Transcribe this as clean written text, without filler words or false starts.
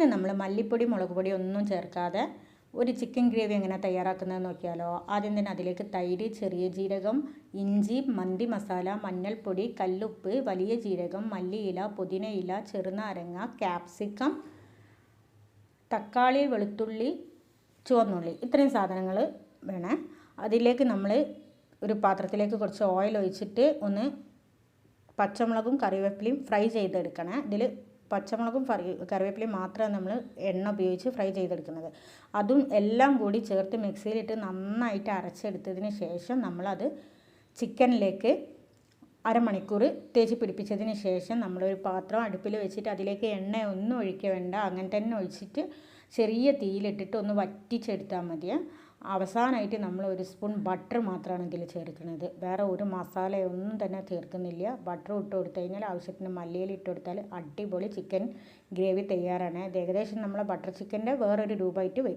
ഇന്ന് നമ്മൾ മല്ലിപ്പൊടി മുളക് പൊടി ഒന്നും ചേർക്കാതെ ഒരു ചിക്കൻ ഗ്രേവി എങ്ങനെ തയ്യാറാക്കുന്നത് നോക്കിയാലോ. ആദ്യം തന്നെ അതിലേക്ക് തൈര്, ചെറിയ ജീരകം, ഇഞ്ചി, മന്തി മസാല, മഞ്ഞൾപ്പൊടി, കല്ലുപ്പ്, വലിയ ജീരകം, മല്ലിയില, പുതിനയില, ചെറുനാരങ്ങ, ക്യാപ്സിക്കം, തക്കാളി, വെളുത്തുള്ളി, ചുവന്നുള്ളി, ഇത്രയും സാധനങ്ങൾ വേണേ. അതിലേക്ക് നമ്മൾ ഒരു പാത്രത്തിലേക്ക് കുറച്ച് ഓയിൽ ഒഴിച്ചിട്ട് ഒന്ന് പച്ചമുളകും കറിവേപ്പിലയും ഫ്രൈ ചെയ്തെടുക്കണേ. ഇതിൽ പച്ചമുളകും കറിവേപ്പിലയും മാത്രമാണ് നമ്മൾ എണ്ണ ഉപയോഗിച്ച് ഫ്രൈ ചെയ്തെടുക്കുന്നത്. അതും എല്ലാം കൂടി ചേർത്ത് മിക്സിയിലിട്ട് നന്നായിട്ട് അരച്ചെടുത്തതിന് ശേഷം നമ്മളത് ചിക്കനിലേക്ക് അരമണിക്കൂർ തേച്ച് പിടിപ്പിച്ചതിന് ശേഷം നമ്മളൊരു പാത്രം അടുപ്പിൽ വെച്ചിട്ട് അതിലേക്ക് എണ്ണ ഒന്നും ഒഴിക്കുക വേണ്ട, അങ്ങനെ തന്നെ ഒഴിച്ചിട്ട് ചെറിയ തീയിലിട്ടിട്ട് ഒന്ന് വറ്റിച്ചെടുത്താൽ മതി. അവസാനമായിട്ട് നമ്മൾ ഒരു സ്പൂൺ ബട്ടർ മാത്രമാണ് ഇതിൽ ചേർക്കുന്നത്. വേറെ ഒരു മസാലയൊന്നും തന്നെ ചേർക്കുന്നില്ല. ബട്ടർ ഇട്ട് കൊടുത്തു കഴിഞ്ഞാൽ ആവശ്യത്തിന് മല്ലിയില ഇട്ട് കൊടുത്താൽ അടിപൊളി ചിക്കൻ ഗ്രേവി തയ്യാറാണ്. ഇത് ഏകദേശം നമ്മളെ ബട്ടർ ചിക്കൻ്റെ വേറൊരു രൂപമായിട്ട് വരും.